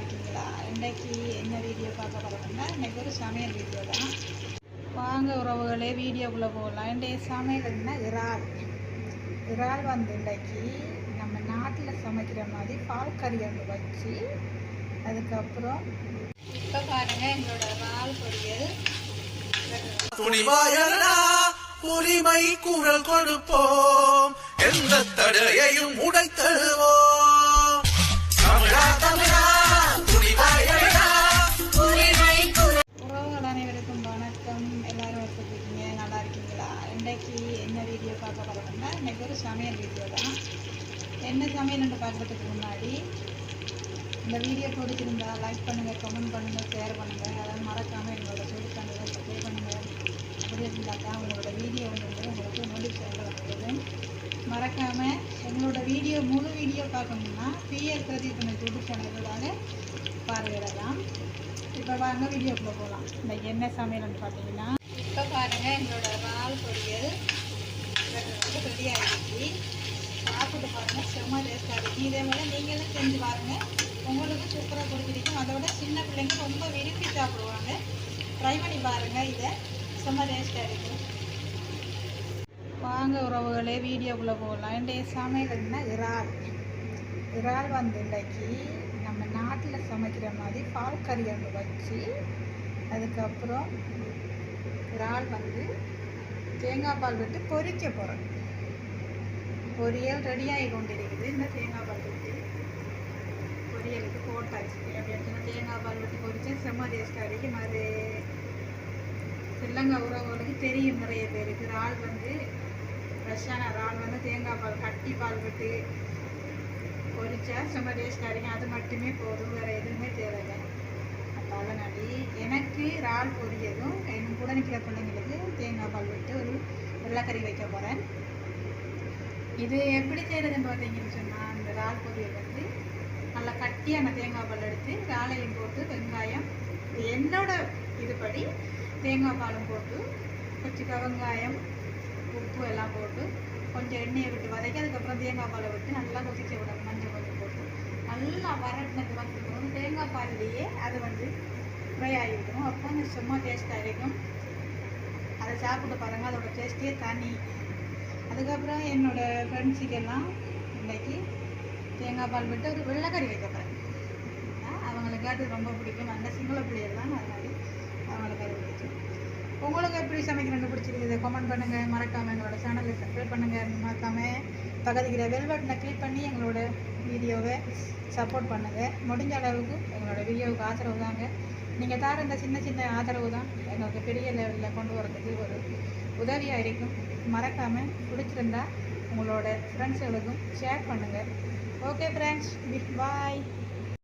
இருக்கீங்களா? இன்றைக்கு என்ன வீடியோ பார்க்க போகிறோம்னா, இன்றைக்கி ஒரு சமையல் வீடியோ தான். வாங்க உறவுகளே, வீடியோக்குள்ளே போகலாம். இன்றைய சமையல்னா இறால் வந்து இன்றைக்கி நம்ம நாட்டில் சமைக்கிற மாதிரி பால் கறி ஒன்று வச்சு, அதுக்கப்புறம் இப்போ பாருங்கள் எங்களோட இறால் பொரியல். உரிமை குரல் கொடுப்போம், எந்த தடையையும் உடைத்தழுவோம். உறவுகள் அனைவருக்கும் வணக்கம். எல்லாரும் இருக்கீங்க, நல்லா இருக்கீங்களா? இன்றைக்கு என்ன வீடியோ பார்க்க போகிறோம்னா, இன்றைக்கி ஒரு சமையல் வீடியோ தான். என்ன சமையல்னு பார்க்குறதுக்கு முன்னாடி இந்த வீடியோ பிடிச்சிருந்தா லைக் பண்ணுங்கள், கமெண்ட் பண்ணுங்கள், ஷேர் பண்ணுங்கள். அதாவது மறக்காமல் எங்களோட யூடியூப் சேனலை சப்ஸ்கிரைப் பண்ணுங்கள். அப்படி இருந்தாக்கா உங்களோட வீடியோ வந்து உங்களுக்கு நோட்டிஃபிகேஷன் வந்தது. மறக்காமல் எங்களோட முழு வீடியோ பார்க்கணும்னா பிஎல் பிரதீப் யூடியூப் சேனலுக்காக பார்வையிடலாம். இப்போ வாங்க வீடியோக்குள்ளே போகலாம். இன்றைக்கி என்ன சமையல்னு பார்த்தீங்கன்னா, இப்போ பாருங்கள் எங்களோட இறால் பொரியல் வந்து ரெடி ஆகிடுச்சு. சாப்பிட்டு பாருங்கள், செம்ம டேஸ்ட்டாக இருக்கும். இதே மாதிரி நீங்களும் செஞ்சு பாருங்கள், உங்களுக்கு சூப்பராக கொடுத்துருக்கும். அதோட சின்ன பிள்ளைங்க ரொம்ப விரும்பி சாப்பிடுவாங்க. ட்ரை பண்ணி பாருங்கள், இதை செம்ம டேஸ்ட்டாக இருக்கும். வாங்க உறவுகளே, வீடியோக்குள்ளே போகலாம். இன்றைய சமையல்னா இறால் வந்து இன்றைக்கி நம்ம நாட்டில் சமைக்கிற மாதிரி பால் கறி ஒன்று வச்சு, அதுக்கப்புறம் இறால் வந்து தேங்காய் பால் விட்டு பொரிக்க போகிறோம். பொரியல் ரெடியாகி கொண்டிருக்குது. இந்த தேங்காய் பால் விட்டு பொரியலுக்கு போட்டாச்சு. அப்படி எடுத்துனா தேங்காய் பால் விட்டு பொரிச்சா செம்ம டேஸ்ட்டாக இருக்கும். அது ஸ்ரீலங்கா உறவுகளுக்கு தெரியும், நிறைய பேருக்கு. இறால் வந்து ஃப்ரெஷ்ஷான இறால் வந்து தேங்காய் பால் கட்டி பால் விட்டு பொரிச்சா செம்ம டேஸ்ட்டாக இருக்கும். அது மட்டுமே போதும், வேறு எதுவுமே தேவையில்லை. அப்போ அதனாடி எனக்கு இறால் பொரியதும் என் கூட நிற்கிற பிள்ளைங்களுக்கு தேங்காய் பால் விட்டு ஒரு வெள்ளைக்கறி வைக்க போகிறேன். இது எப்படி செய்கிறதுன்னு பார்த்தீங்கன்னு சொன்னால், அந்த இறால் பொரியல் வந்து நல்லா கட்டியான தேங்காய் பால் எடுத்து இறாலையும் போட்டு வெங்காயம் என்னோட இதுபடி தேங்காய் பாலும் போட்டு கொஞ்சம் வெங்காயம் உப்பு எல்லாம் போட்டு கொஞ்சம் எண்ணெயை விட்டு வதக்கி, அதுக்கப்புறம் தேங்காய் பாலை விட்டு நல்லா கொதிக்க விடணும். மஞ்சள் கொஞ்சம் போட்டு நல்லா வரட்டினது வந்துடும். தேங்காய் பால்லையே அது வந்து ஃப்ரை ஆகிவிடும். அப்போ அந்த சும்மா டேஸ்ட்டாக இருக்கும். அதை சாப்பிட்டு பாருங்கள், அதோட டேஸ்ட்டே தனி. அதுக்கப்புறம் என்னோடய ஃப்ரெண்ட்ஸுக்கெல்லாம் இன்றைக்கி தேங்காய் பால் விட்டு ஒரு வெள்ளைக்கறி வைக்க போகிறேன். அவங்களுக்கு அது ரொம்ப பிடிக்கும். நல்ல சிங்கள பிள்ளைகள் தான், அதனால அவங்களுக்கு அது பிடிக்கும். உங்களுக்கு எப்படி சமைக்கிறேன்னு பிடிச்சிருக்குது கமெண்ட் பண்ணுங்கள். மறக்காமல் எங்களோட சேனலை சப்ஸ்கிரைப் பண்ணுங்கள். மறக்காமல் பக்கத்துக்கிற பெல் பட்டனை கிளிக் பண்ணி எங்களோட வீடியோவை சப்போர்ட் பண்ணுங்கள். முடிஞ்ச அளவுக்கு எங்களோட வீடியோவுக்கு ஆதரவு தாங்க. நீங்கள் தர இந்த சின்ன சின்ன ஆதரவு தான் எங்களுக்கு பெரிய லெவலில் கொண்டு வரதுக்கு ஒரு உதவியாக இருக்கும். மறக்காமல் பிடிச்சிருந்தா உங்களோட ஃப்ரெண்ட்ஸுகளுக்கும் ஷேர் பண்ணுங்கள். ஓகே ஃப்ரெண்ட்ஸ், பாய்.